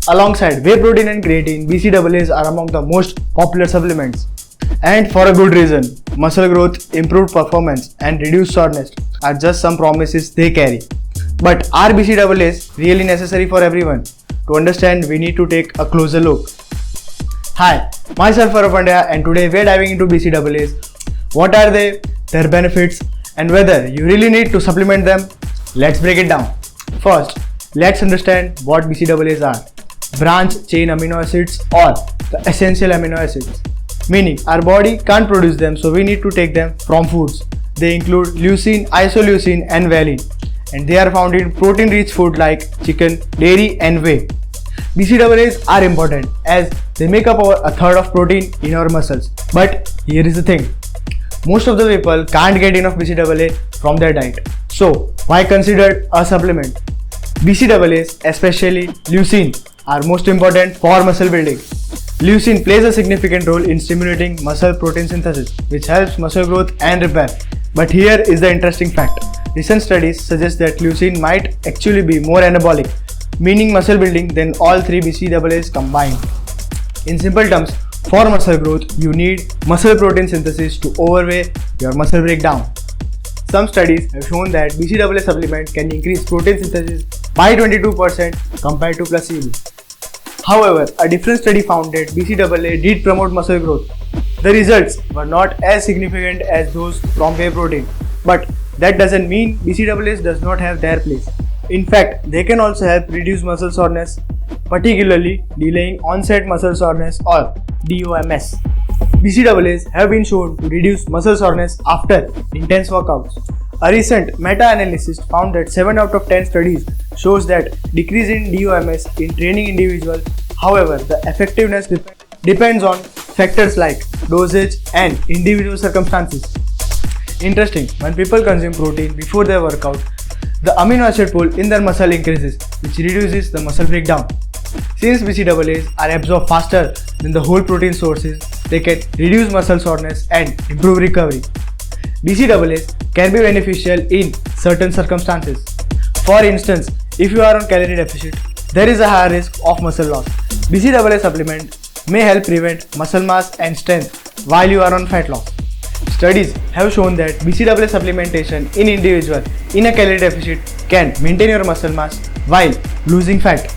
Alongside whey protein and creatine, BCAAs are among the most popular supplements. And for a good reason. Muscle growth, improved performance and reduced soreness are just some promises they carry. But are BCAAs really necessary for everyone? To understand, we need to take a closer look. Hi, myself Farah Pandya, and today we are diving into BCAAs. What are they, their benefits, and whether you really need to supplement them? Let's break it down. First, let's understand what BCAAs are. Branch chain amino acids or the essential amino acids. Meaning our body can't produce them, so we need to take them from foods. They include leucine, isoleucine and valine, and they are found in protein-rich food like chicken, dairy and whey. BCAAs are important as they make up a third of protein in our muscles. But here is the thing. Most of the people can't get enough BCAA from their diet. So why considered a supplement? BCAAs, especially leucine, are most important for muscle building. Leucine plays a significant role in stimulating muscle protein synthesis, which helps muscle growth and repair. But here is the interesting fact. Recent studies suggest that leucine might actually be more anabolic, meaning muscle building, than all three BCAAs combined. In simple terms, for muscle growth, you need muscle protein synthesis to overweigh your muscle breakdown. Some studies have shown that BCAA supplement can increase protein synthesis by 22% compared to placebo. However, a different study found that BCAA did promote muscle growth. The results were not as significant as those from whey protein, but that doesn't mean BCAAs does not have their place. In fact, they can also help reduce muscle soreness, particularly delaying onset muscle soreness or DOMS. BCAAs have been shown to reduce muscle soreness after intense workouts. A recent meta-analysis found that 7 out of 10 studies shows that decrease in DOMS in training individuals. However, the effectiveness depends on factors like dosage and individual circumstances. Interesting, when people consume protein before their workout, the amino acid pool in their muscle increases, which reduces the muscle breakdown. Since BCAAs are absorbed faster than the whole protein sources, they can reduce muscle soreness and improve recovery. BCAAs can be beneficial in certain circumstances. For instance, if you are on calorie deficit, there is a higher risk of muscle loss. BCAA supplement may help prevent muscle mass and strength while you are on fat loss. Studies have shown that BCAA supplementation in individuals in a calorie deficit can maintain your muscle mass while losing fat.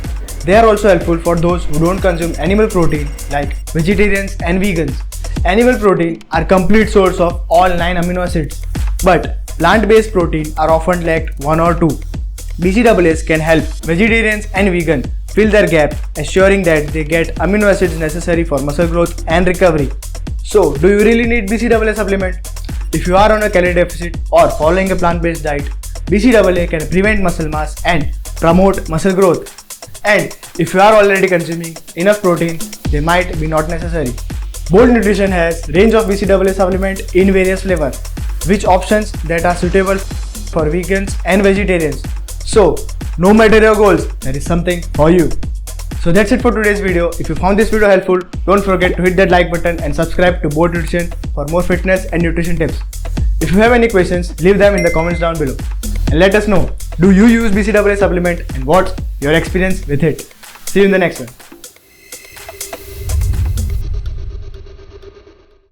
They are also helpful for those who don't consume animal protein like vegetarians and vegans. Animal protein are complete source of all 9 amino acids, but plant-based protein are often lacked 1 or 2. BCAAs can help vegetarians and vegans fill their gap, assuring that they get amino acids necessary for muscle growth and recovery. So, do you really need BCAA supplement? If you are on a calorie deficit or following a plant-based diet, BCAA can prevent muscle mass and promote muscle growth. And if you are already consuming enough protein, they might be not necessary. Bold Nutrition has range of BCAA supplement in various flavors, which options that are suitable for vegans and vegetarians. So, no matter your goals, there is something for you. So that's it for today's video. If you found this video helpful, don't forget to hit that like button and subscribe to Bold Nutrition for more fitness and nutrition tips. If you have any questions, leave them in the comments down below. And let us know, do you use BCAA supplement and what's your experience with it? See you in the next one.